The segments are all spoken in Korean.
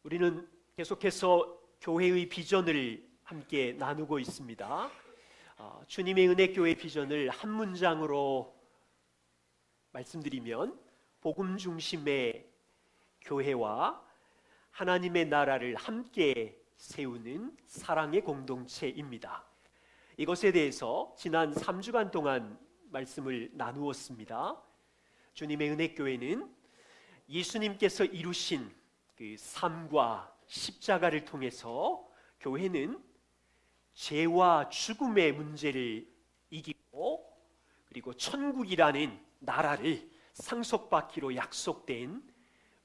우리는 계속해서 교회의 비전을 함께 나누고 있습니다. 주님의 은혜 교회 비전을 한 문장으로 말씀드리면 복음 중심의 교회와 하나님의 나라를 함께 세우는 사랑의 공동체입니다. 이것에 대해서 지난 3주간 동안 말씀을 나누었습니다. 주님의 은혜 교회는 예수님께서 이루신 그 삶과 십자가를 통해서 교회는 죄와 죽음의 문제를 이기고 그리고 천국이라는 나라를 상속받기로 약속된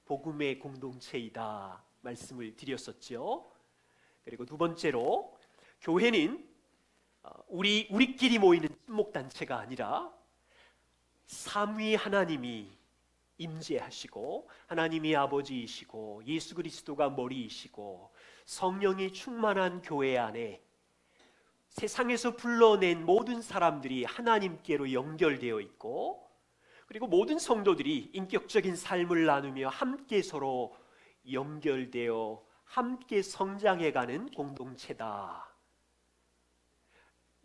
복음의 공동체이다 말씀을 드렸었죠. 그리고 두 번째로 교회는 우리끼리 모이는 친목단체가 아니라 삼위 하나님이 임재하시고 하나님이 아버지이시고 예수 그리스도가 머리이시고 성령이 충만한 교회 안에 세상에서 불러낸 모든 사람들이 하나님께로 연결되어 있고 그리고 모든 성도들이 인격적인 삶을 나누며 함께 서로 연결되어 함께 성장해가는 공동체다.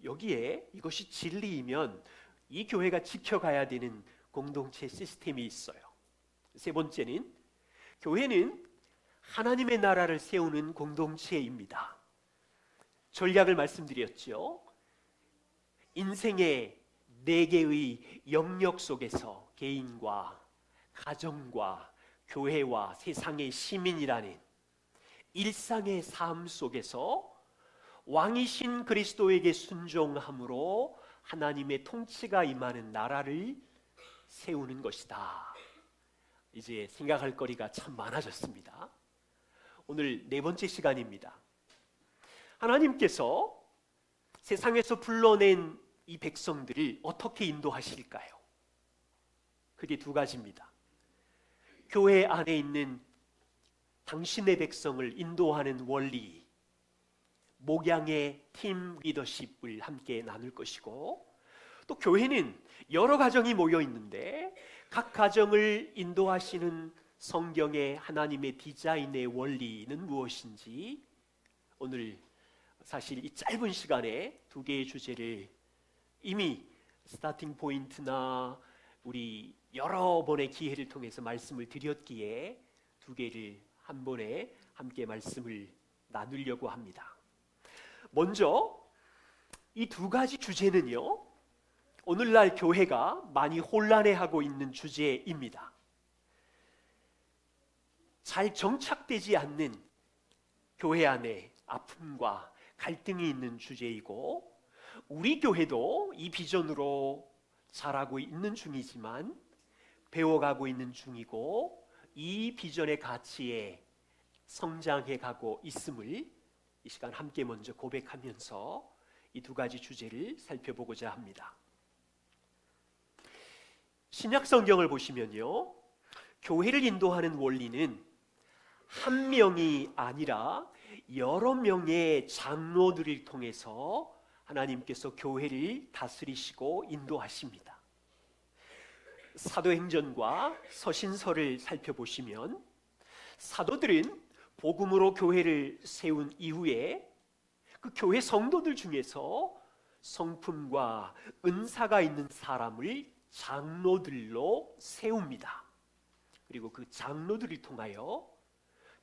여기에 이것이 진리이면 이 교회가 지켜가야 되는 공동체 시스템이 있어요. 세 번째는 교회는 하나님의 나라를 세우는 공동체입니다. 전략을 말씀드렸죠. 인생의 4개의 영역 속에서 개인과 가정과 교회와 세상의 시민이라는 일상의 삶 속에서 왕이신 그리스도에게 순종함으로 하나님의 통치가 임하는 나라를 세우는 것이다. 이제 생각할 거리가 참 많아졌습니다. 오늘 4번째 시간입니다. 하나님께서 세상에서 불러낸 이 백성들을 어떻게 인도하실까요? 그게 2가지입니다. 교회 안에 있는 당신의 백성을 인도하는 원리, 목양의 팀 리더십을 함께 나눌 것이고, 또 교회는 여러 가정이 모여 있는데 각 가정을 인도하시는 성경의 하나님의 디자인의 원리는 무엇인지 오늘 사실 이 짧은 시간에 2개의 주제를 이미 스타팅 포인트나 우리 여러 번의 기회를 통해서 말씀을 드렸기에 2개를 한 번에 함께 말씀을 나누려고 합니다. 먼저 이 2가지 주제는요, 오늘날 교회가 많이 혼란해하고 있는 주제입니다. 잘 정착되지 않는 교회 안에 아픔과 갈등이 있는 주제이고, 우리 교회도 이 비전으로 자라고 있는 중이지만 배워가고 있는 중이고 이 비전의 가치에 성장해 가고 있음을 이 시간 함께 먼저 고백하면서 이 2가지 주제를 살펴보고자 합니다. 신약 성경을 보시면요, 교회를 인도하는 원리는 한 명이 아니라 여러 명의 장로들을 통해서 하나님께서 교회를 다스리시고 인도하십니다. 사도행전과 서신서를 살펴보시면 사도들은 복음으로 교회를 세운 이후에 그 교회 성도들 중에서 성품과 은사가 있는 사람을 장로들로 세웁니다. 그리고 그 장로들을 통하여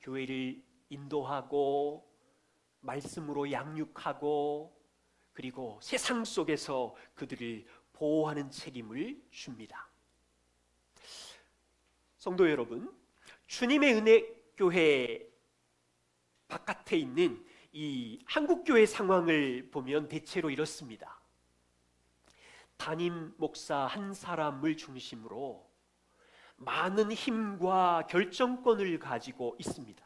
교회를 인도하고 말씀으로 양육하고 그리고 세상 속에서 그들을 보호하는 책임을 줍니다. 성도 여러분, 주님의 은혜 교회 바깥에 있는 이 한국교회 상황을 보면 대체로 이렇습니다. 담임 목사 한 사람을 중심으로 많은 힘과 결정권을 가지고 있습니다.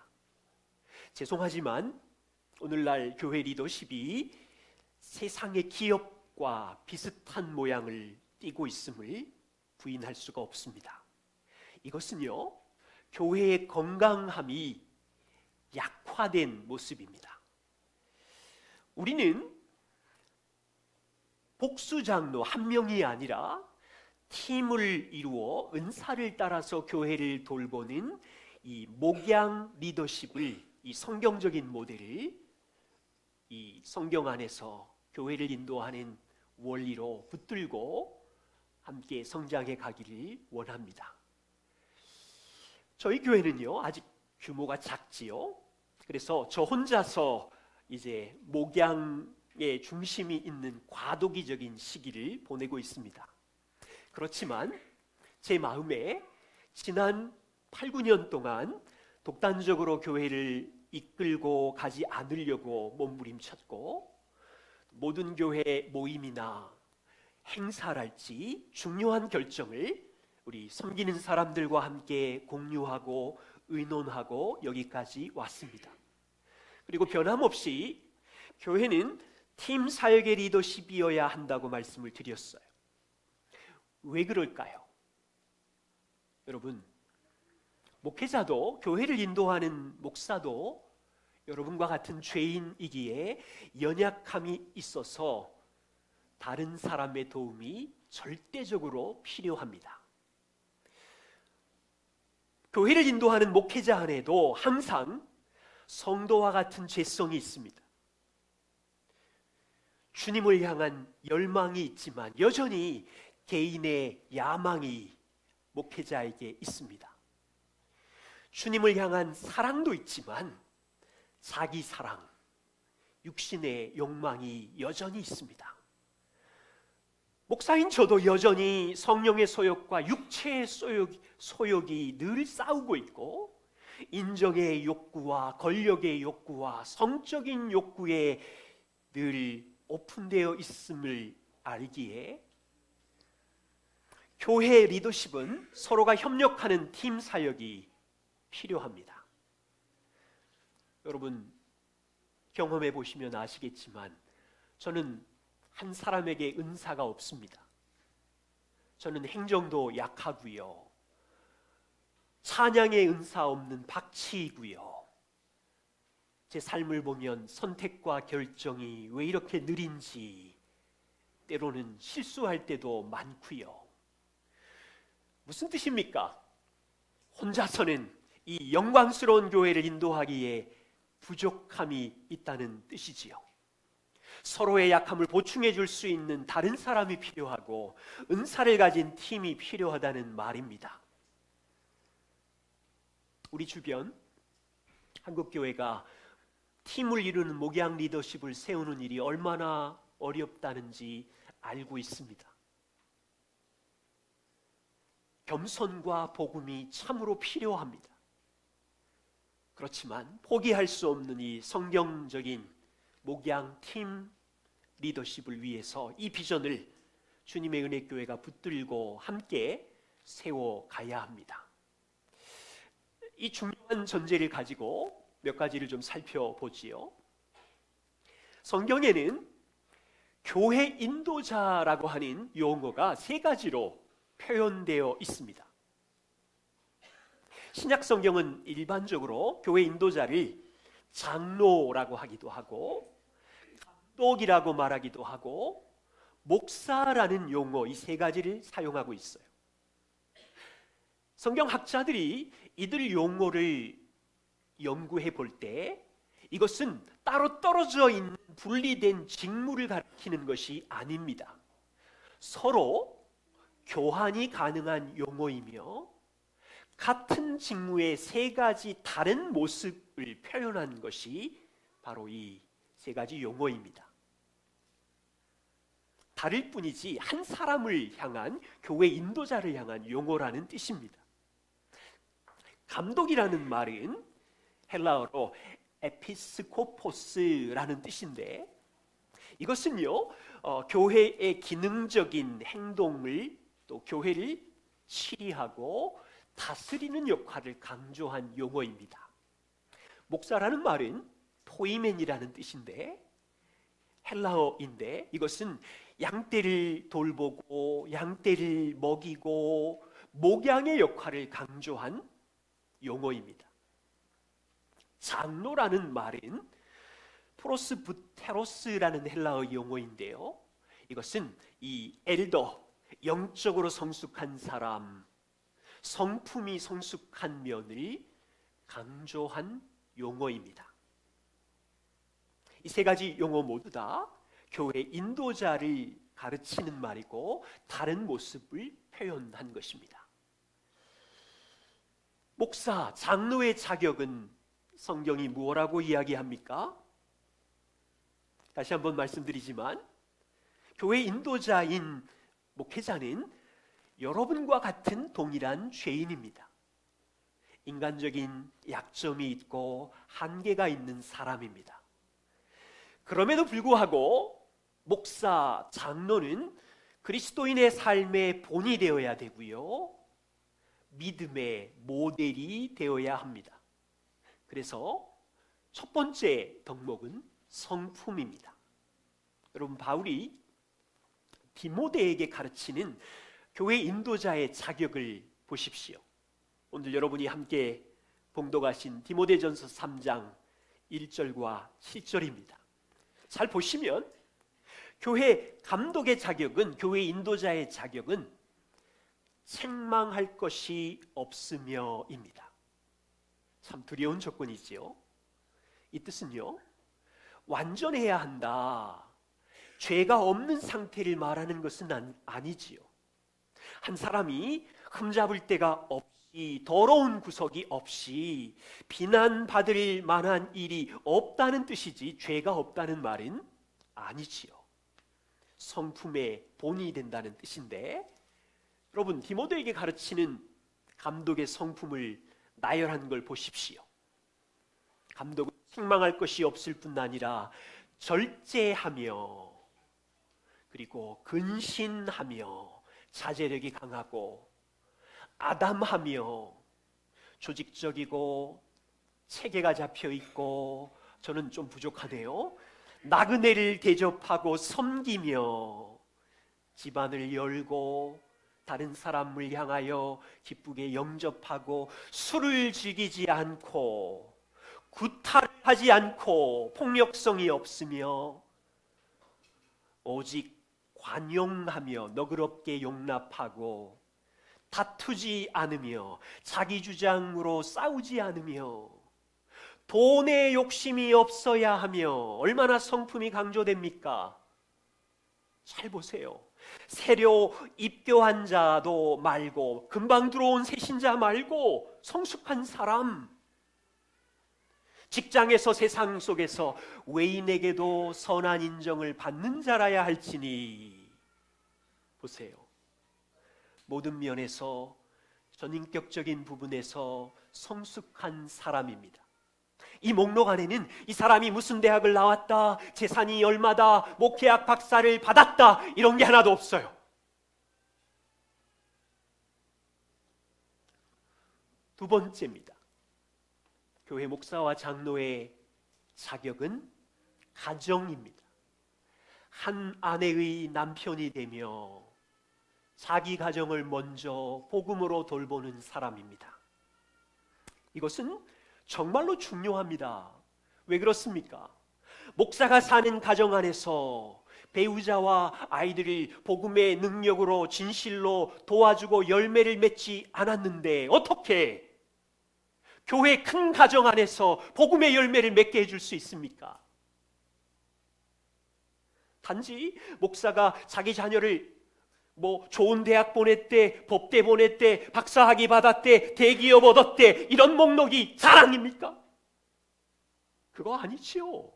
죄송하지만 오늘날 교회 리더십이 세상의 기업과 비슷한 모양을 띠고 있음을 부인할 수가 없습니다. 이것은요, 교회의 건강함이 약화된 모습입니다. 우리는 복수장로 한 명이 아니라 팀을 이루어 은사를 따라서 교회를 돌보는 이 목양 리더십을, 이 성경적인 모델을 이 성경 안에서 교회를 인도하는 원리로 붙들고 함께 성장해 가기를 원합니다. 저희 교회는요, 아직 규모가 작지요. 그래서 저 혼자서 이제 목양의 중심이 있는 과도기적인 시기를 보내고 있습니다. 그렇지만 제 마음에 지난 8, 9년 동안 독단적으로 교회를 이끌고 가지 않으려고 몸부림쳤고, 모든 교회 모임이나 행사랄지 중요한 결정을 우리 섬기는 사람들과 함께 공유하고 의논하고 여기까지 왔습니다. 그리고 변함없이 교회는 팀 사역의 리더십이어야 한다고 말씀을 드렸어요. 왜 그럴까요? 여러분, 목회자도, 교회를 인도하는 목사도 여러분과 같은 죄인이기에 연약함이 있어서 다른 사람의 도움이 절대적으로 필요합니다. 교회를 인도하는 목회자 안에도 항상 성도와 같은 죄성이 있습니다. 주님을 향한 열망이 있지만 여전히 개인의 야망이 목회자에게 있습니다. 주님을 향한 사랑도 있지만 자기 사랑, 육신의 욕망이 여전히 있습니다. 목사인 저도 여전히 성령의 소욕과 육체의 소욕이 늘 싸우고 있고, 인정의 욕구와 권력의 욕구와 성적인 욕구에 늘 오픈되어 있음을 알기에 교회 리더십은 서로가 협력하는 팀 사역이 필요합니다. 여러분, 경험해 보시면 아시겠지만 저는 한 사람에게 은사가 없습니다. 저는 행정도 약하고요, 찬양의 은사 없는 박치이고요, 제 삶을 보면 선택과 결정이 왜 이렇게 느린지 때로는 실수할 때도 많고요. 무슨 뜻입니까? 혼자서는 이 영광스러운 교회를 인도하기에 부족함이 있다는 뜻이지요. 서로의 약함을 보충해 줄 수 있는 다른 사람이 필요하고 은사를 가진 팀이 필요하다는 말입니다. 우리 주변 한국교회가 팀을 이루는 목양 리더십을 세우는 일이 얼마나 어렵다는지 알고 있습니다. 겸손과 복음이 참으로 필요합니다. 그렇지만 포기할 수 없는 이 성경적인 목양 팀 리더십을 위해서 이 비전을 주님의 은혜교회가 붙들고 함께 세워가야 합니다. 이 중요한 전제를 가지고 몇 가지를 좀 살펴보지요. 성경에는 교회 인도자라고 하는 용어가 3가지로 표현되어 있습니다. 신약 성경은 일반적으로 교회 인도자를 장로라고 하기도 하고 감독이라고 말하기도 하고 목사라는 용어, 이 3가지를 사용하고 있어요. 성경학자들이 이들 용어를 연구해 볼 때 이것은 따로 떨어져 있는 분리된 직무를 가리키는 것이 아닙니다. 서로 교환이 가능한 용어이며 같은 직무의 3가지 다른 모습을 표현한 것이 바로 이 3가지 용어입니다. 다를 뿐이지 한 사람을 향한, 교회 인도자를 향한 용어라는 뜻입니다. 감독이라는 말은 헬라어로 에피스코포스라는 뜻인데, 이것은요 교회의 기능적인 행동을, 또 교회를 치리하고 다스리는 역할을 강조한 용어입니다. 목사라는 말은 포이멘이라는 뜻인데, 헬라어인데 이것은 양떼를 돌보고 양떼를 먹이고 목양의 역할을 강조한 용어입니다. 장로라는 말은 프로스부테로스라는 헬라어 용어인데요, 이것은 이 엘더, 영적으로 성숙한 사람, 성품이 성숙한 면을 강조한 용어입니다. 이 세 가지 용어 모두 다 교회 인도자를 가르치는 말이고 다른 모습을 표현한 것입니다. 목사, 장로의 자격은 성경이 뭐라고 이야기합니까? 다시 한번 말씀드리지만 교회 인도자인 목회자는 여러분과 같은 동일한 죄인입니다. 인간적인 약점이 있고 한계가 있는 사람입니다. 그럼에도 불구하고 목사, 장로는 그리스도인의 삶의 본이 되어야 되고요, 믿음의 모델이 되어야 합니다. 그래서 첫 번째 덕목은 성품입니다. 여러분, 바울이 디모데에게 가르치는 교회 인도자의 자격을 보십시오. 오늘 여러분이 함께 봉독하신 디모데전서 3장 1절과 7절입니다. 잘 보시면 교회 감독의 자격은, 교회 인도자의 자격은 책망할 것이 없으며입니다. 참 두려운 조건이지요. 이 뜻은요, 완전해야 한다, 죄가 없는 상태를 말하는 것은 아니지요. 한 사람이 흠잡을 데가 없이, 더러운 구석이 없이 비난받을 만한 일이 없다는 뜻이지 죄가 없다는 말은 아니지요. 성품의 본이 된다는 뜻인데, 여러분, 디모데에게 가르치는 감독의 성품을 나열한 걸 보십시오. 감독은 책망할 것이 없을 뿐 아니라 절제하며, 그리고 근신하며, 자제력이 강하고 아담하며, 조직적이고 체계가 잡혀 있고, 저는 좀 부족하네요, 나그네를 대접하고 섬기며, 집안을 열고 다른 사람을 향하여 기쁘게 영접하고, 술을 즐기지 않고 구타를 하지 않고 폭력성이 없으며, 오직 관용하며 너그럽게 용납하고, 다투지 않으며 자기 주장으로 싸우지 않으며, 돈에 욕심이 없어야 하며. 얼마나 성품이 강조됩니까? 잘 보세요. 새로 입교한 자도 말고, 금방 들어온 새신자 말고 성숙한 사람, 직장에서, 세상 속에서 외인에게도 선한 인정을 받는 자라야 할지니. 보세요. 모든 면에서, 전인격적인 부분에서 성숙한 사람입니다. 이 목록 안에는 이 사람이 무슨 대학을 나왔다, 재산이 얼마다, 목회학 박사를 받았다, 이런 게 하나도 없어요. 두 번째입니다. 교회 목사와 장로의 자격은 가정입니다. 한 아내의 남편이 되며 자기 가정을 먼저 복음으로 돌보는 사람입니다. 이것은 정말로 중요합니다. 왜 그렇습니까? 목사가 사는 가정 안에서 배우자와 아이들을 복음의 능력으로, 진실로 도와주고 열매를 맺지 않았는데 어떻게 교회 큰 가정 안에서 복음의 열매를 맺게 해줄 수 있습니까? 단지 목사가 자기 자녀를 좋은 대학 보냈대, 법대 보냈대, 박사학위 받았대, 대기업 얻었대, 이런 목록이 자랑입니까? 그거 아니지요.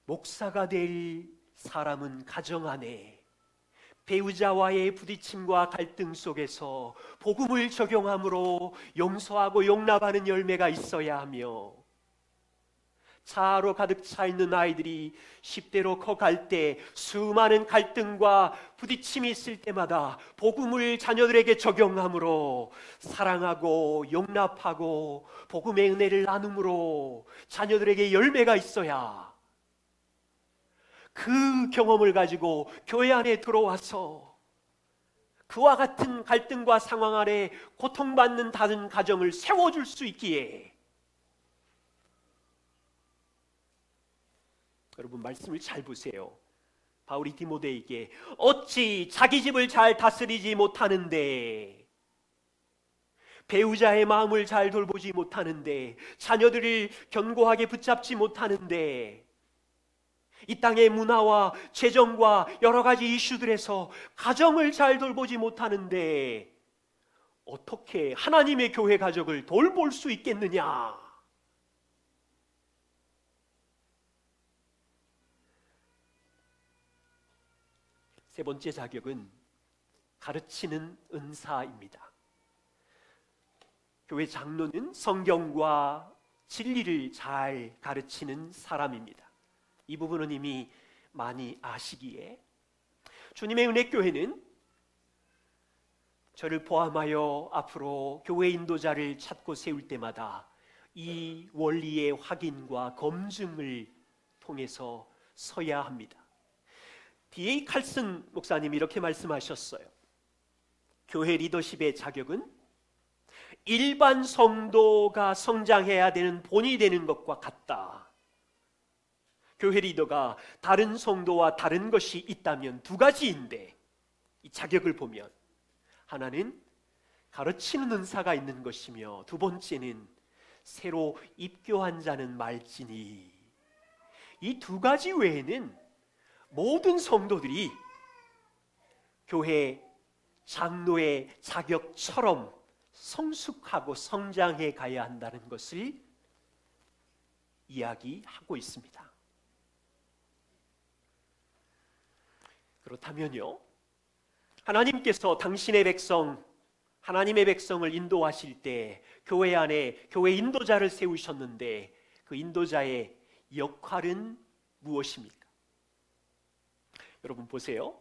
목사가 될 사람은 가정 안에 배우자와의 부딪힘과 갈등 속에서 복음을 적용함으로 용서하고 용납하는 열매가 있어야 하며, 자아로 가득 차 있는 아이들이 10대로 커갈 때 수많은 갈등과 부딪힘이 있을 때마다 복음을 자녀들에게 적용함으로, 사랑하고 용납하고 복음의 은혜를 나눔으로 자녀들에게 열매가 있어야, 그 경험을 가지고 교회 안에 들어와서 그와 같은 갈등과 상황 아래 고통받는 다른 가정을 세워줄 수 있기에. 여러분, 말씀을 잘 보세요. 바울이 디모데에게 어찌 자기 집을 잘 다스리지 못하는데, 배우자의 마음을 잘 돌보지 못하는데, 자녀들을 견고하게 붙잡지 못하는데, 이 땅의 문화와 재정과 여러 가지 이슈들에서 가정을 잘 돌보지 못하는데 어떻게 하나님의 교회 가족을 돌볼 수 있겠느냐? 세 번째 자격은 가르치는 은사입니다. 교회 장로는 성경과 진리를 잘 가르치는 사람입니다. 이 부분은 이미 많이 아시기에, 주님의 은혜교회는 저를 포함하여 앞으로 교회 인도자를 찾고 세울 때마다 이 원리의 확인과 검증을 통해서 서야 합니다. D.A. 칼슨 목사님이 이렇게 말씀하셨어요. 교회 리더십의 자격은 일반 성도가 성장해야 되는 본이 되는 것과 같다. 교회 리더가 다른 성도와 다른 것이 있다면 두 가지인데, 이 자격을 보면 하나는 가르치는 은사가 있는 것이며, 두 번째는 새로 입교한 자는 말지니. 이 두 가지 외에는 모든 성도들이 교회 장로의 자격처럼 성숙하고 성장해 가야 한다는 것을 이야기하고 있습니다. 그렇다면요, 하나님께서 당신의 백성, 하나님의 백성을 인도하실 때 교회 안에 교회 인도자를 세우셨는데, 그 인도자의 역할은 무엇입니까? 여러분 보세요.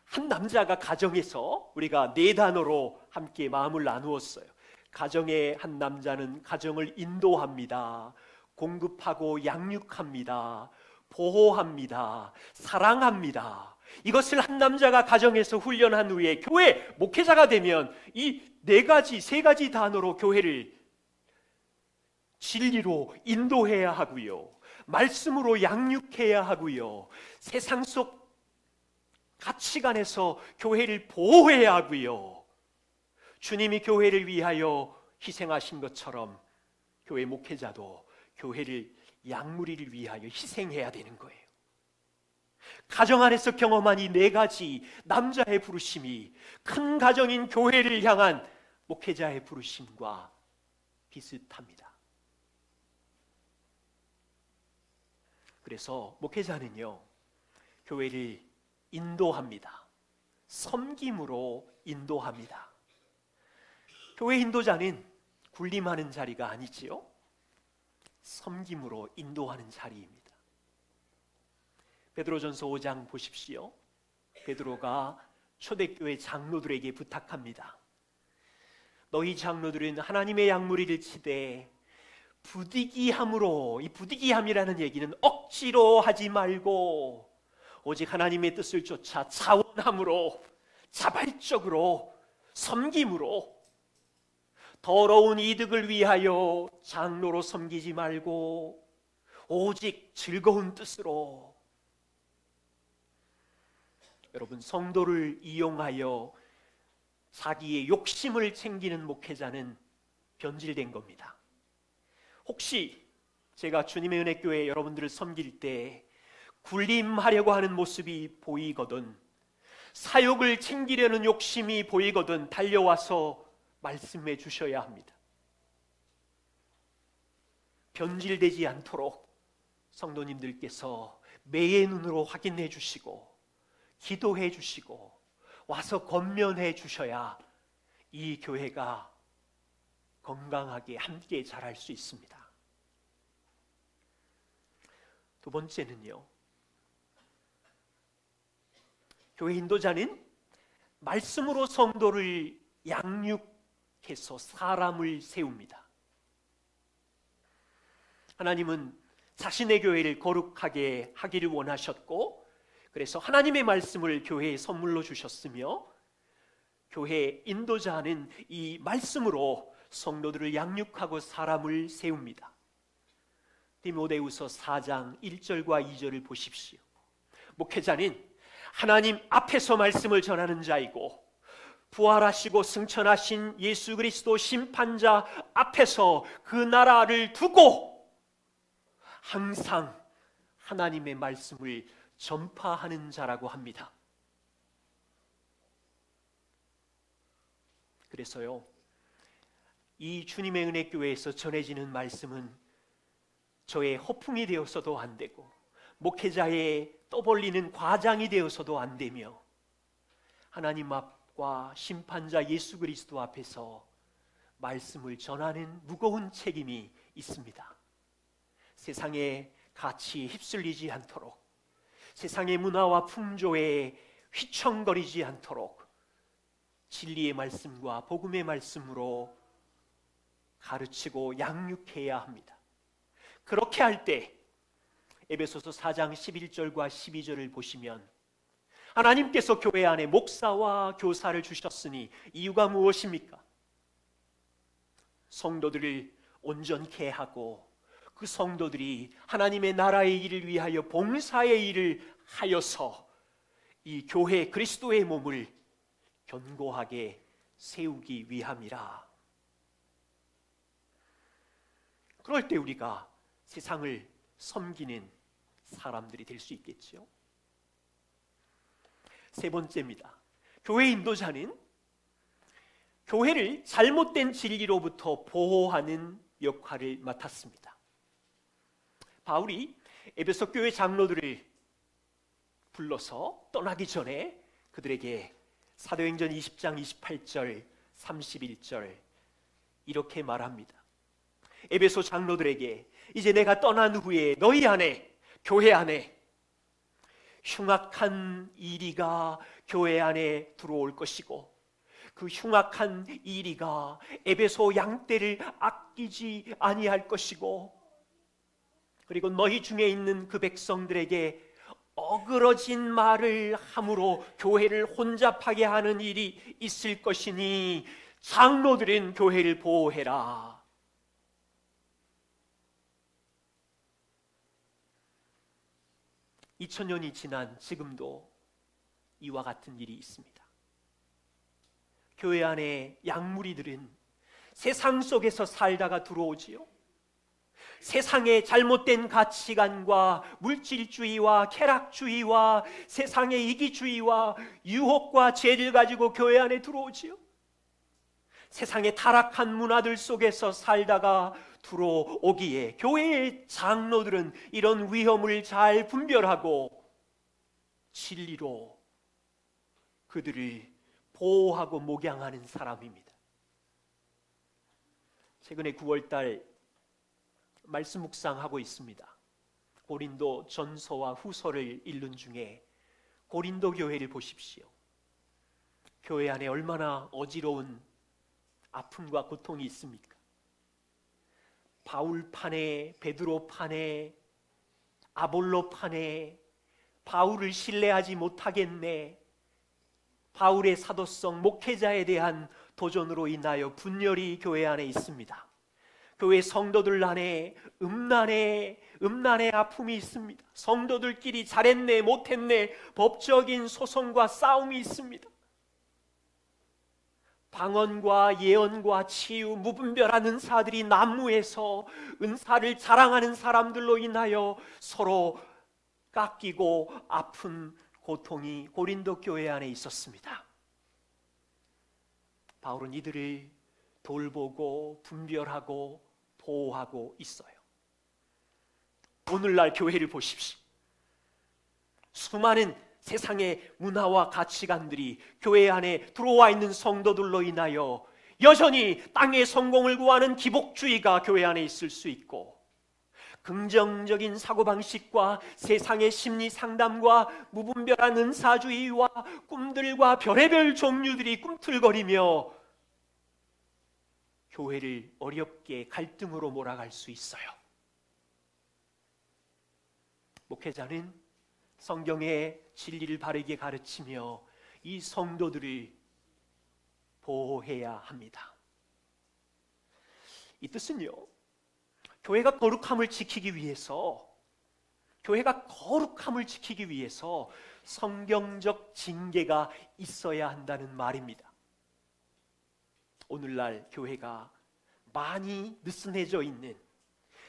한 남자가 가정에서, 우리가 네 단어로 함께 마음을 나누었어요. 가정의 한 남자는 가정을 인도합니다. 공급하고 양육합니다. 보호합니다. 사랑합니다. 이것을 한 남자가 가정에서 훈련한 후에 교회 목회자가 되면 이 네 가지, 세 가지 단어로 교회를 진리로 인도해야 하고요, 말씀으로 양육해야 하고요, 세상 속 가치관에서 교회를 보호해야 하고요, 주님이 교회를 위하여 희생하신 것처럼 교회 목회자도 교회를, 양무리를 위하여 희생해야 되는 거예요. 가정 안에서 경험한 이 네 가지 남자의 부르심이 큰 가정인 교회를 향한 목회자의 부르심과 비슷합니다. 그래서 목회자는요, 교회를 인도합니다. 섬김으로 인도합니다. 교회 인도자는 군림하는 자리가 아니지요, 섬김으로 인도하는 자리입니다. 베드로전서 5장 보십시오. 베드로가 초대교회 장로들에게 부탁합니다. 너희 장로들은 하나님의 양무리를 치되 부득이함으로, 이 부득이함이라는 얘기는 억지로 하지 말고 오직 하나님의 뜻을 쫓아 자원함으로, 자발적으로, 섬김으로, 더러운 이득을 위하여 장로로 섬기지 말고 오직 즐거운 뜻으로. 여러분, 성도를 이용하여 자기의 욕심을 챙기는 목회자는 변질된 겁니다. 혹시 제가 주님의 은혜교회 여러분들을 섬길 때 군림하려고 하는 모습이 보이거든, 사역을 챙기려는 욕심이 보이거든 달려와서 말씀해 주셔야 합니다. 변질되지 않도록 성도님들께서 매의 눈으로 확인해 주시고 기도해 주시고 와서 권면해 주셔야 이 교회가 건강하게 함께 자랄 수 있습니다. 두 번째는요, 교회 인도자는 말씀으로 성도를 양육해서 사람을 세웁니다. 하나님은 자신의 교회를 거룩하게 하기를 원하셨고, 그래서 하나님의 말씀을 교회에 선물로 주셨으며, 교회 인도자는 이 말씀으로 성도들을 양육하고 사람을 세웁니다. 디모데후서 4장 1절과 2절을 보십시오. 목회자는 하나님 앞에서 말씀을 전하는 자이고 부활하시고 승천하신 예수 그리스도 심판자 앞에서 그 나라를 두고 항상 하나님의 말씀을 전파하는 자라고 합니다. 그래서요, 이 주님의 은혜 교회에서 전해지는 말씀은 저의 허풍이 되어서도 안 되고 목회자의 떠벌리는 과장이 되어서도 안 되며 하나님 앞과 심판자 예수 그리스도 앞에서 말씀을 전하는 무거운 책임이 있습니다. 세상의 가치에 휩쓸리지 않도록, 세상의 문화와 풍조에 휘청거리지 않도록 진리의 말씀과 복음의 말씀으로 가르치고 양육해야 합니다. 그렇게 할 때 에베소서 4장 11절과 12절을 보시면 하나님께서 교회 안에 목사와 교사를 주셨으니 이유가 무엇입니까? 성도들을 온전케 하고 그 성도들이 하나님의 나라의 일을 위하여 봉사의 일을 하여서 이 교회 그리스도의 몸을 견고하게 세우기 위함이라. 그럴 때 우리가 세상을 섬기는 사람들이 될 수 있겠죠. 세 번째입니다. 교회 인도자는 교회를 잘못된 진리로부터 보호하는 역할을 맡았습니다. 바울이 에베소 교회 장로들을 불러서 떠나기 전에 그들에게 사도행전 20장 28절 31절 이렇게 말합니다. 에베소 장로들에게 이제 내가 떠난 후에 너희 안에, 교회 안에 흉악한 이리가 교회 안에 들어올 것이고 그 흉악한 이리가 에베소 양떼를 아끼지 아니할 것이고 그리고 너희 중에 있는 그 백성들에게 어그러진 말을 함으로 교회를 혼잡하게 하는 일이 있을 것이니 장로들은 교회를 보호해라. (2000년이) 지난 지금도 이와 같은 일이 있습니다. 교회 안에 양무리들은 세상 속에서 살다가 들어오지요. 세상의 잘못된 가치관과 물질주의와 쾌락주의와 세상의 이기주의와 유혹과 죄를 가지고 교회 안에 들어오지요. 세상의 타락한 문화들 속에서 살다가 들어오기에 교회의 장로들은 이런 위험을 잘 분별하고 진리로 그들을 보호하고 목양하는 사람입니다. 최근에 9월달 말씀 묵상하고 있습니다. 고린도 전서와 후서를 읽는 중에 고린도 교회를 보십시오. 교회 안에 얼마나 어지러운 아픔과 고통이 있습니까? 바울파네, 베드로파네, 아볼로파네, 바울을 신뢰하지 못하겠네, 바울의 사도성, 목회자에 대한 도전으로 인하여 분열이 교회 안에 있습니다. 교회 성도들 안에 음란의 아픔이 있습니다. 성도들끼리 잘했네 못했네 법적인 소송과 싸움이 있습니다. 방언과 예언과 치유, 무분별한 은사들이 난무해서 은사를 자랑하는 사람들로 인하여 서로 깎이고 아픈 고통이 고린도 교회 안에 있었습니다. 바울은 이들을 돌보고 분별하고 보호하고 있어요. 오늘날 교회를 보십시오. 수많은 세상의 문화와 가치관들이 교회 안에 들어와 있는 성도들로 인하여 여전히 땅의 성공을 구하는 기복주의가 교회 안에 있을 수 있고 긍정적인 사고방식과 세상의 심리 상담과 무분별한 은사주의와 꿈들과 별의별 종류들이 꿈틀거리며 교회를 어렵게 갈등으로 몰아갈 수 있어요. 목회자는 성경의 진리를 바르게 가르치며 이 성도들을 보호해야 합니다. 이 뜻은요, 교회가 거룩함을 지키기 위해서 성경적 징계가 있어야 한다는 말입니다. 오늘날 교회가 많이 느슨해져 있는,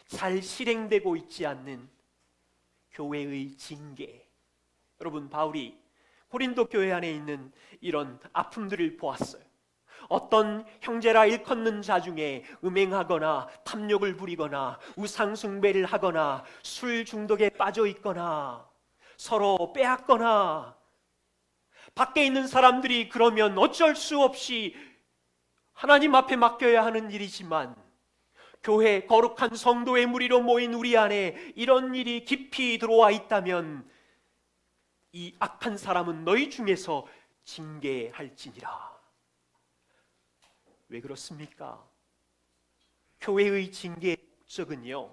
잘 실행되고 있지 않는 교회의 징계. 여러분, 바울이 고린도 교회 안에 있는 이런 아픔들을 보았어요. 어떤 형제라 일컫는 자 중에 음행하거나 탐욕을 부리거나 우상숭배를 하거나 술 중독에 빠져 있거나 서로 빼앗거나, 밖에 있는 사람들이 그러면 어쩔 수 없이 하나님 앞에 맡겨야 하는 일이지만, 교회 거룩한 성도의 무리로 모인 우리 안에 이런 일이 깊이 들어와 있다면 이 악한 사람은 너희 중에서 징계할지니라. 왜 그렇습니까? 교회의 징계의 목적은요,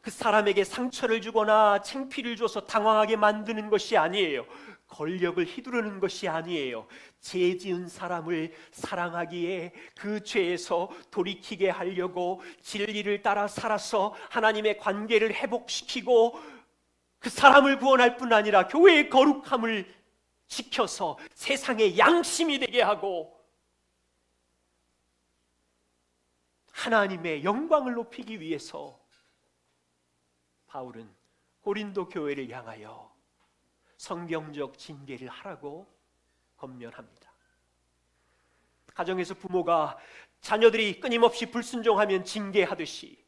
그 사람에게 상처를 주거나 창피를 줘서 당황하게 만드는 것이 아니에요. 권력을 휘두르는 것이 아니에요. 죄 지은 사람을 사랑하기에 그 죄에서 돌이키게 하려고 진리를 따라 살아서 하나님의 관계를 회복시키고 그 사람을 구원할 뿐 아니라 교회의 거룩함을 지켜서 세상의 양심이 되게 하고 하나님의 영광을 높이기 위해서 바울은 고린도 교회를 향하여 성경적 징계를 하라고 권면합니다. 가정에서 부모가 자녀들이 끊임없이 불순종하면 징계하듯이,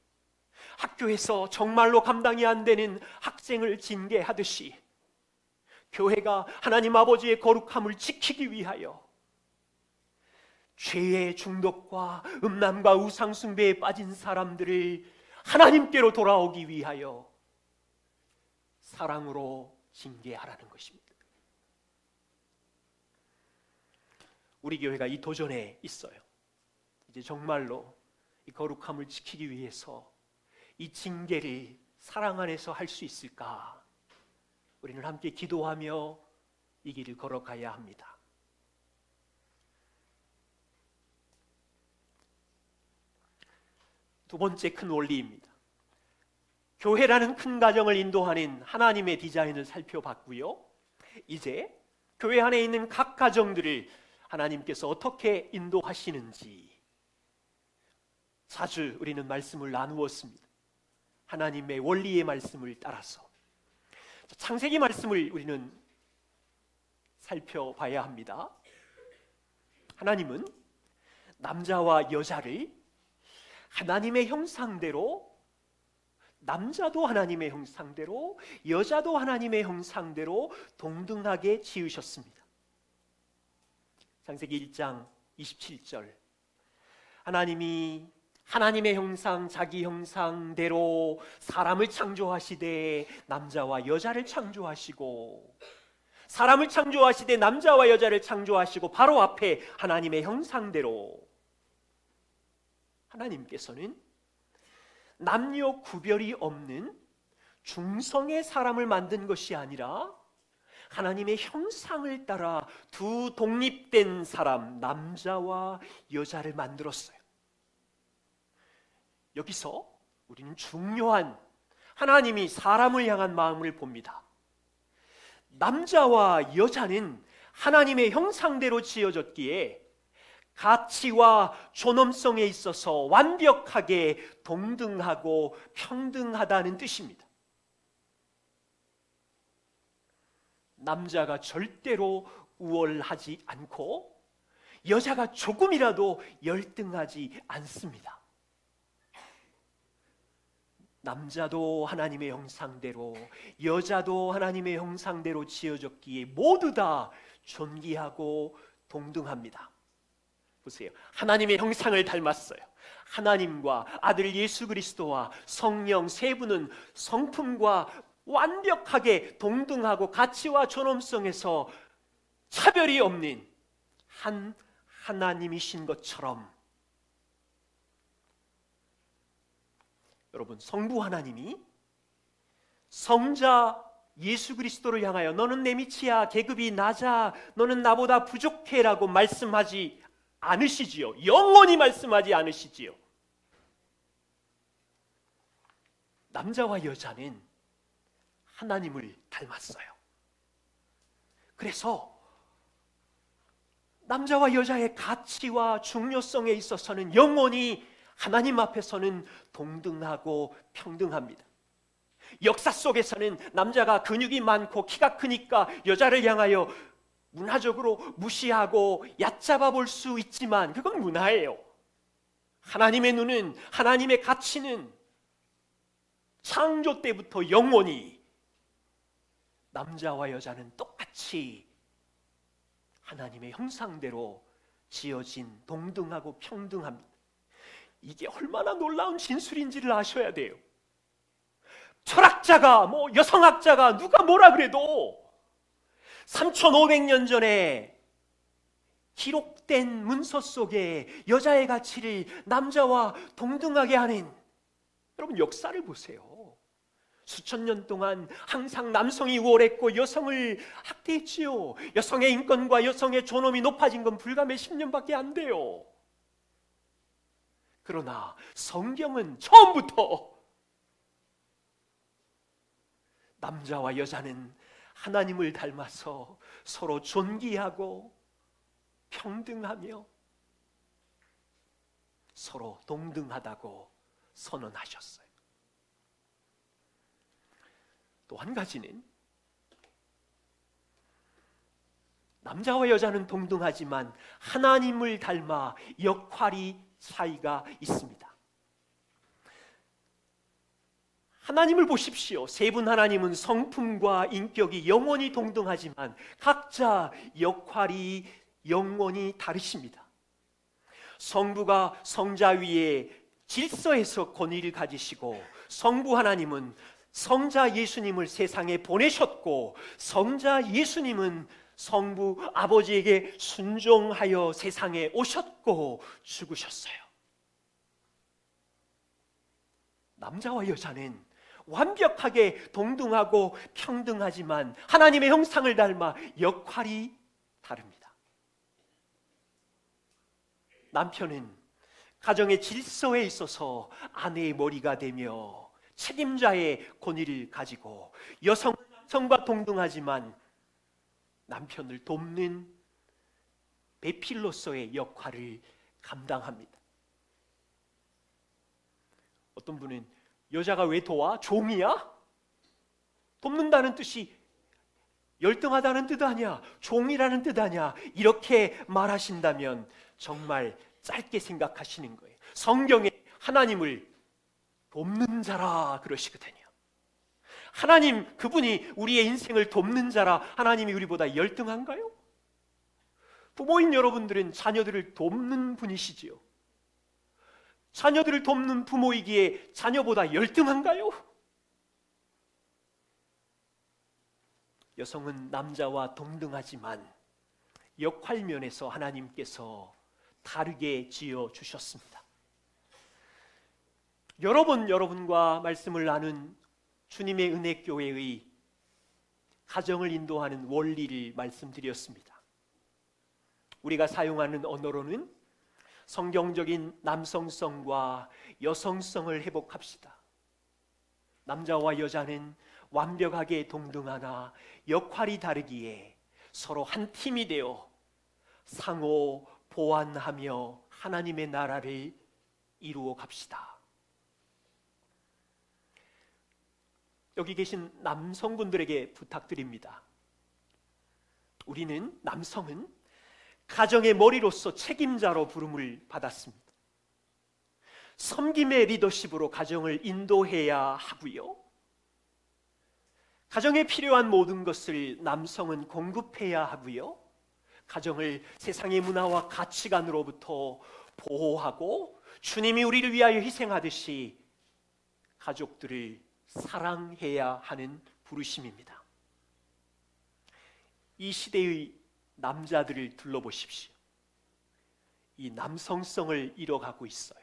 학교에서 정말로 감당이 안 되는 학생을 징계하듯이, 교회가 하나님 아버지의 거룩함을 지키기 위하여 죄의 중독과 음란과 우상숭배에 빠진 사람들을 하나님께로 돌아오기 위하여 사랑으로 징계하라는 것입니다. 우리 교회가 이 도전에 있어요. 이제 정말로 이 거룩함을 지키기 위해서 이 징계를 사랑 안에서 할 수 있을까? 우리는 함께 기도하며 이 길을 걸어가야 합니다. 두 번째 큰 원리입니다. 교회라는 큰 가정을 인도하는 하나님의 디자인을 살펴봤고요. 이제 교회 안에 있는 각 가정들을 하나님께서 어떻게 인도하시는지 자주 우리는 말씀을 나누었습니다. 하나님의 원리의 말씀을 따라서. 창세기 말씀을 우리는 살펴봐야 합니다. 하나님은 남자와 여자를 하나님의 형상대로, 남자도 하나님의 형상대로, 여자도 하나님의 형상대로 동등하게 지으셨습니다. 창세기 1장 27절, 하나님이 하나님의 형상, 자기 형상대로 사람을 창조하시되 남자와 여자를 창조하시고, 사람을 창조하시되 남자와 여자를 창조하시고, 바로 앞에 하나님의 형상대로. 하나님께서는 남녀 구별이 없는 중성의 사람을 만든 것이 아니라 하나님의 형상을 따라 두 독립된 사람, 남자와 여자를 만들었어요. 여기서 우리는 중요한 하나님이 사람을 향한 마음을 봅니다. 남자와 여자는 하나님의 형상대로 지어졌기에 가치와 존엄성에 있어서 완벽하게 동등하고 평등하다는 뜻입니다. 남자가 절대로 우월하지 않고 여자가 조금이라도 열등하지 않습니다. 남자도 하나님의 형상대로, 여자도 하나님의 형상대로 지어졌기에 모두 다 존귀하고 동등합니다. 보세요. 하나님의 형상을 닮았어요. 하나님과 아들 예수 그리스도와 성령 세 분은 성품과 완벽하게 동등하고 가치와 존엄성에서 차별이 없는 한 하나님이신 것처럼, 여러분, 성부 하나님이 성자 예수 그리스도를 향하여 너는 내 밑이야, 계급이 낮아, 너는 나보다 부족해 라고 말씀하지 않으시지요. 영원히 말씀하지 않으시지요. 남자와 여자는 하나님을 닮았어요. 그래서 남자와 여자의 가치와 중요성에 있어서는 영원히 하나님 앞에서는 동등하고 평등합니다. 역사 속에서는 남자가 근육이 많고 키가 크니까 여자를 향하여 문화적으로 무시하고 얕잡아 볼 수 있지만 그건 문화예요. 하나님의 눈은, 하나님의 가치는 창조 때부터 영원히 남자와 여자는 똑같이 하나님의 형상대로 지어진 동등하고 평등합니다. 이게 얼마나 놀라운 진술인지를 아셔야 돼요. 철학자가 여성학자가 누가 뭐라 그래도 3500년 전에 기록된 문서 속에 여자의 가치를 남자와 동등하게 하는, 여러분 역사를 보세요. 수천 년 동안 항상 남성이 우월했고 여성을 학대했지요. 여성의 인권과 여성의 존엄이 높아진 건 불과 몇십 년밖에 안 돼요. 그러나 성경은 처음부터 남자와 여자는 하나님을 닮아서 서로 존귀하고 평등하며 서로 동등하다고 선언하셨어요. 또 한 가지는 남자와 여자는 동등하지만 하나님을 닮아 역할이 차이가 있습니다. 하나님을 보십시오. 세 분 하나님은 성품과 인격이 영원히 동등하지만 각자 역할이 영원히 다르십니다. 성부가 성자 위에 질서에서 권위를 가지시고, 성부 하나님은 성자 예수님을 세상에 보내셨고, 성자 예수님은 성부 아버지에게 순종하여 세상에 오셨고 죽으셨어요. 남자와 여자는 완벽하게 동등하고 평등하지만 하나님의 형상을 닮아 역할이 다릅니다. 남편은 가정의 질서에 있어서 아내의 머리가 되며 책임자의 권위를 가지고, 여성은 남성과 동등하지만 남편을 돕는 배필로서의 역할을 감당합니다. 어떤 분은 여자가 왜 도와? 종이야? 돕는다는 뜻이 열등하다는 뜻 아니야, 종이라는 뜻 아니야, 이렇게 말하신다면 정말 짧게 생각하시는 거예요. 성경에 하나님을 돕는 자라 그러시거든요. 하나님, 그분이 우리의 인생을 돕는 자라, 하나님이 우리보다 열등한가요? 부모인 여러분들은 자녀들을 돕는 분이시지요. 자녀들을 돕는 부모이기에 자녀보다 열등한가요? 여성은 남자와 동등하지만 역할 면에서 하나님께서 다르게 지어 주셨습니다. 여러 번 여러분과 말씀을 나눈 주님의 은혜교회의 가정을 인도하는 원리를 말씀드렸습니다. 우리가 사용하는 언어로는 성경적인 남성성과 여성성을 회복합시다. 남자와 여자는 완벽하게 동등하나 역할이 다르기에 서로 한 팀이 되어 상호 보완하며 하나님의 나라를 이루어 갑시다. 여기 계신 남성분들에게 부탁드립니다. 우리는, 남성은 가정의 머리로서 책임자로 부름을 받았습니다. 섬김의 리더십으로 가정을 인도해야 하고요, 가정에 필요한 모든 것을 남성은 공급해야 하고요, 가정을 세상의 문화와 가치관으로부터 보호하고 주님이 우리를 위하여 희생하듯이 가족들을 사랑해야 하는 부르심입니다. 이 시대의 남자들을 둘러보십시오. 이 남성성을 잃어가고 있어요.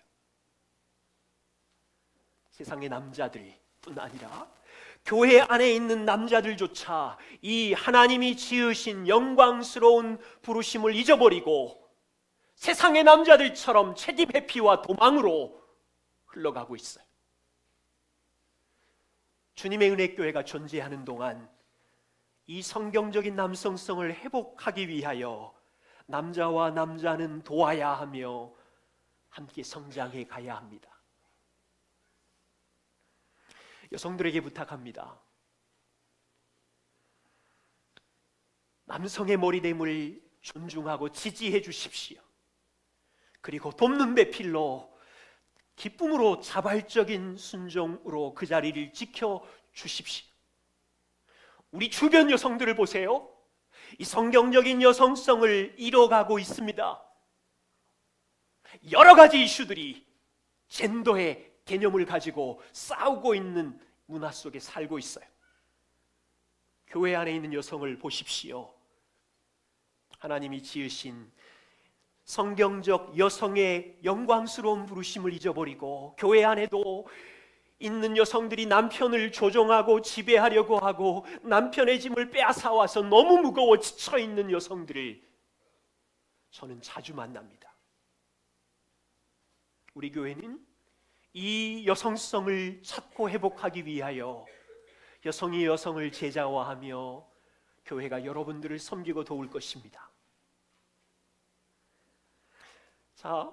세상의 남자들뿐 아니라 교회 안에 있는 남자들조차 이 하나님이 지으신 영광스러운 부르심을 잊어버리고 세상의 남자들처럼 책임 회피와 도망으로 흘러가고 있어요. 주님의 은혜교회가 존재하는 동안 이 성경적인 남성성을 회복하기 위하여 남자와 남자는 도와야 하며 함께 성장해 가야 합니다. 여성들에게 부탁합니다. 남성의 머리됨을 존중하고 지지해 주십시오. 그리고 돕는 배필로 기쁨으로 자발적인 순종으로 그 자리를 지켜 주십시오. 우리 주변 여성들을 보세요. 이 성경적인 여성성을 잃어가고 있습니다. 여러 가지 이슈들이 젠더의 개념을 가지고 싸우고 있는 문화 속에 살고 있어요. 교회 안에 있는 여성을 보십시오. 하나님이 지으신 성경적 여성의 영광스러운 부르심을 잊어버리고 교회 안에도 있는 여성들이 남편을 조종하고 지배하려고 하고 남편의 짐을 빼앗아와서 너무 무거워 지쳐있는 여성들을 저는 자주 만납니다. 우리 교회는 이 여성성을 찾고 회복하기 위하여 여성이 여성을 제자화하며 교회가 여러분들을 섬기고 도울 것입니다. 자,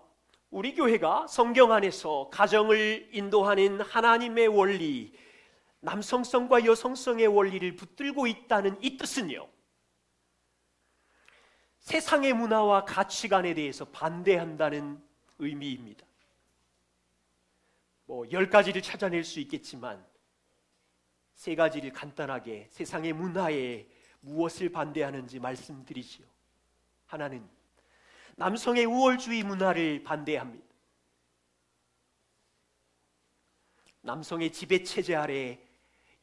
우리 교회가 성경 안에서 가정을 인도하는 하나님의 원리, 남성성과 여성성의 원리를 붙들고 있다는 이 뜻은요, 세상의 문화와 가치관에 대해서 반대한다는 의미입니다. 10가지를 찾아낼 수 있겠지만 3가지를 간단하게 세상의 문화에 무엇을 반대하는지 말씀드리지요. 하나는 남성의 우월주의 문화를 반대합니다. 남성의 지배체제 아래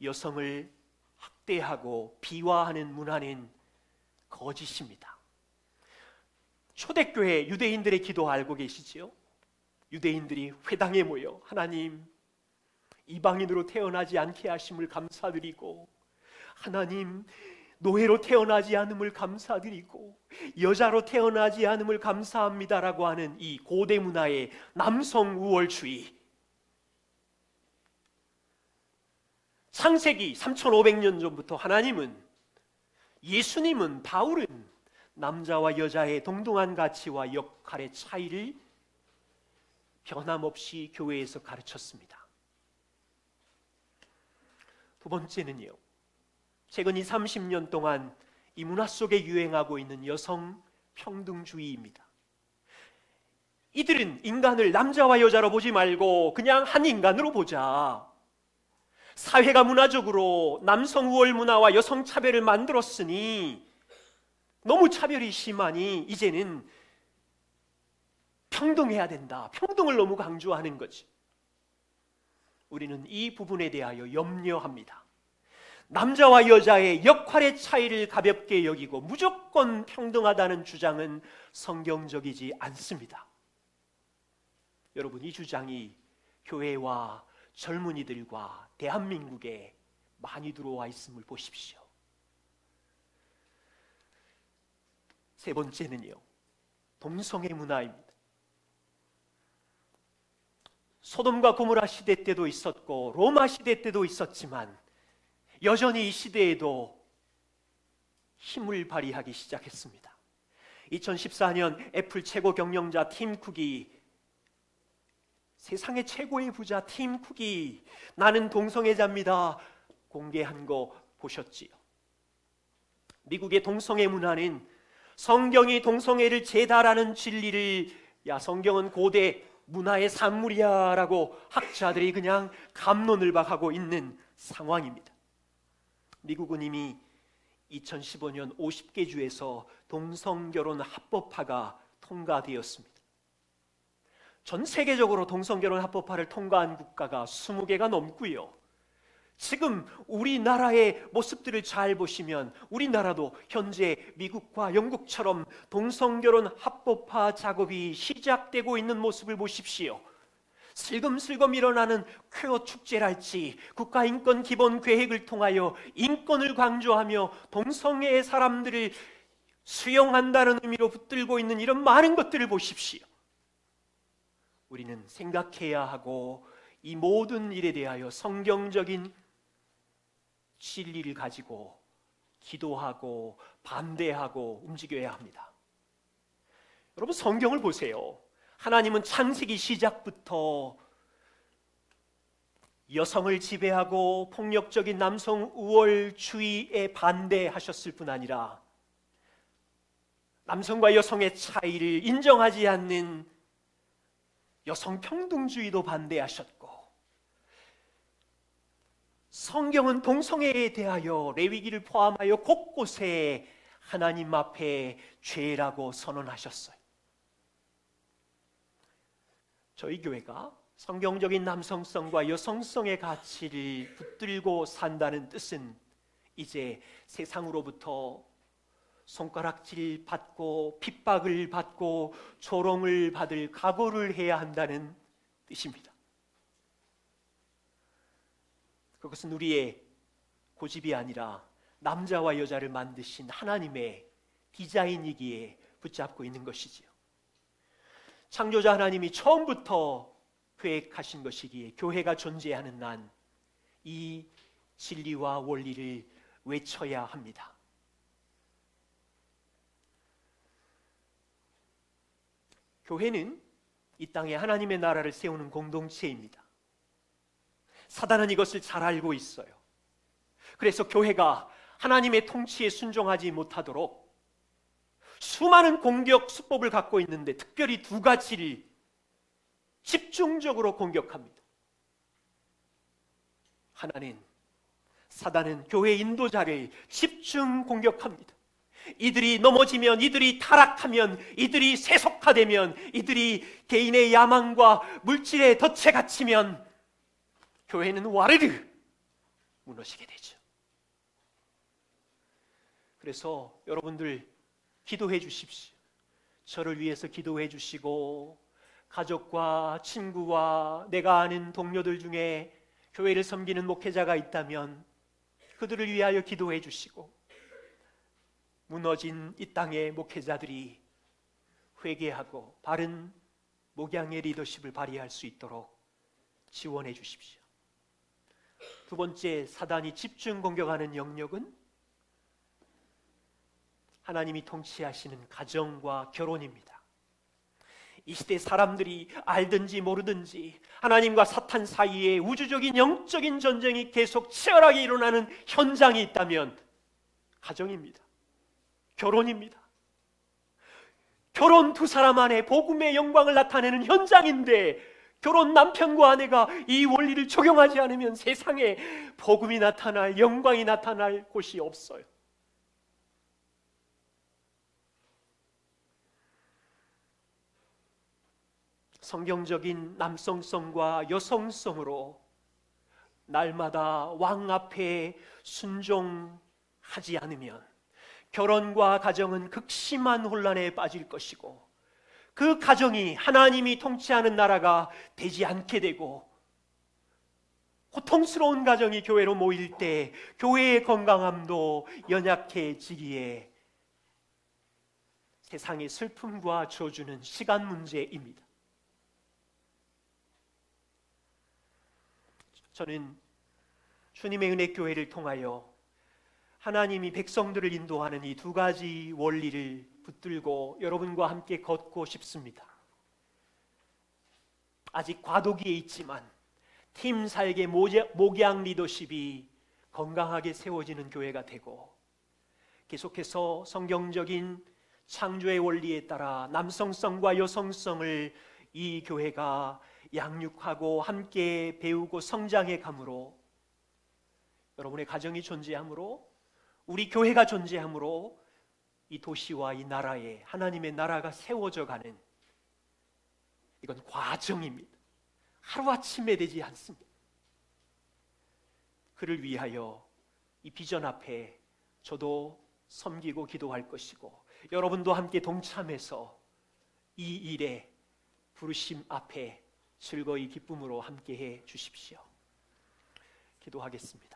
여성을 학대하고 비하하는 문화는 거짓입니다. 초대교회 유대인들의 기도 알고 계시지요? 유대인들이 회당에 모여 하나님, 이방인으로 태어나지 않게 하심을 감사드리고, 하나님, 노예로 태어나지 않음을 감사드리고, 여자로 태어나지 않음을 감사합니다라고 하는 이 고대 문화의 남성 우월주의, 창세기 3500년 전부터 하나님은, 예수님은, 바울은 남자와 여자의 동등한 가치와 역할의 차이를 변함없이 교회에서 가르쳤습니다. 두 번째는요, 최근 이 30년 동안 이 문화 속에 유행하고 있는 여성 평등주의입니다. 이들은 인간을 남자와 여자로 보지 말고 그냥 한 인간으로 보자. 사회가 문화적으로 남성 우월 문화와 여성 차별을 만들었으니, 너무 차별이 심하니 이제는 평등해야 된다. 평등을 너무 강조하는 거지. 우리는 이 부분에 대하여 염려합니다. 남자와 여자의 역할의 차이를 가볍게 여기고 무조건 평등하다는 주장은 성경적이지 않습니다. 여러분, 이 주장이 교회와 젊은이들과 대한민국에 많이 들어와 있음을 보십시오. 세 번째는요, 동성애 문화입니다. 소돔과 고모라 시대 때도 있었고 로마 시대 때도 있었지만 여전히 이 시대에도 힘을 발휘하기 시작했습니다. 2014년 애플 최고 경영자 팀 쿡이, 세상의 최고의 부자 팀 쿡이 나는 동성애자입니다 공개한 거 보셨지요? 미국의 동성애 문화는 성경이 동성애를 제다라는 진리를, 야, 성경은 고대 문화의 산물이야 라고 학자들이 그냥 갑론을박하고 있는 상황입니다. 미국은 이미 2015년 50개 주에서 동성결혼 합법화가 통과되었습니다. 전 세계적으로 동성결혼 합법화를 통과한 국가가 20개가 넘고요. 지금 우리나라의 모습들을 잘 보시면 우리나라도 현재 미국과 영국처럼 동성결혼 합법화 작업이 시작되고 있는 모습을 보십시오. 슬금슬금 일어나는 퀘어 축제랄지 국가인권기본계획을 통하여 인권을 강조하며 동성애의 사람들을 수용한다는 의미로 붙들고 있는 이런 많은 것들을 보십시오. 우리는 생각해야 하고 이 모든 일에 대하여 성경적인 진리를 가지고 기도하고 반대하고 움직여야 합니다. 여러분, 성경을 보세요. 하나님은 창세기 시작부터 여성을 지배하고 폭력적인 남성 우월주의에 반대하셨을 뿐 아니라 남성과 여성의 차이를 인정하지 않는 여성 평등주의도 반대하셨고, 성경은 동성애에 대하여 레위기를 포함하여 곳곳에 하나님 앞에 죄라고 선언하셨어요. 저희 교회가 성경적인 남성성과 여성성의 가치를 붙들고 산다는 뜻은 이제 세상으로부터 손가락질 받고 핍박을 받고 조롱을 받을 각오를 해야 한다는 뜻입니다. 그것은 우리의 고집이 아니라 남자와 여자를 만드신 하나님의 디자인이기에 붙잡고 있는 것이지요. 창조자 하나님이 처음부터 계획하신 것이기에 교회가 존재하는 한 이 진리와 원리를 외쳐야 합니다. 교회는 이 땅에 하나님의 나라를 세우는 공동체입니다. 사단은 이것을 잘 알고 있어요. 그래서 교회가 하나님의 통치에 순종하지 못하도록 수많은 공격 수법을 갖고 있는데 특별히 두 가지를 집중적으로 공격합니다. 하나는, 사단은 교회 인도자를 집중 공격합니다. 이들이 넘어지면, 이들이 타락하면, 이들이 세속화되면, 이들이 개인의 야망과 물질에 덫에 갇히면 교회는 와르르 무너지게 되죠. 그래서 여러분들 기도해 주십시오. 저를 위해서 기도해 주시고, 가족과 친구와 내가 아는 동료들 중에 교회를 섬기는 목회자가 있다면 그들을 위하여 기도해 주시고, 무너진 이 땅의 목회자들이 회개하고 바른 목양의 리더십을 발휘할 수 있도록 지원해 주십시오. 두 번째, 사단이 집중 공격하는 영역은 하나님이 통치하시는 가정과 결혼입니다. 이 시대 사람들이 알든지 모르든지 하나님과 사탄 사이에 우주적인 영적인 전쟁이 계속 치열하게 일어나는 현장이 있다면 가정입니다. 결혼입니다. 결혼 두 사람 안에 복음의 영광을 나타내는 현장인데, 결혼 남편과 아내가 이 원리를 적용하지 않으면 세상에 복음이 나타날, 영광이 나타날 곳이 없어요. 성경적인 남성성과 여성성으로 날마다 왕 앞에 순종하지 않으면 결혼과 가정은 극심한 혼란에 빠질 것이고, 그 가정이 하나님이 통치하는 나라가 되지 않게 되고, 고통스러운 가정이 교회로 모일 때 교회의 건강함도 연약해지기에 세상의 슬픔과 저주는 시간 문제입니다. 저는 주님의 은혜 교회를 통하여 하나님이 백성들을 인도하는 이 두 가지 원리를 붙들고 여러분과 함께 걷고 싶습니다. 아직 과도기에 있지만 팀 살게 목양 리더십이 건강하게 세워지는 교회가 되고, 계속해서 성경적인 창조의 원리에 따라 남성성과 여성성을 이 교회가 양육하고 함께 배우고 성장해 감으로, 여러분의 가정이 존재함으로, 우리 교회가 존재함으로 이 도시와 이 나라에 하나님의 나라가 세워져 가는, 이건 과정입니다. 하루아침에 되지 않습니다. 그를 위하여 이 비전 앞에 저도 섬기고 기도할 것이고, 여러분도 함께 동참해서 이 일에 부르심 앞에 즐거이 기쁨으로 함께해 주십시오. 기도하겠습니다.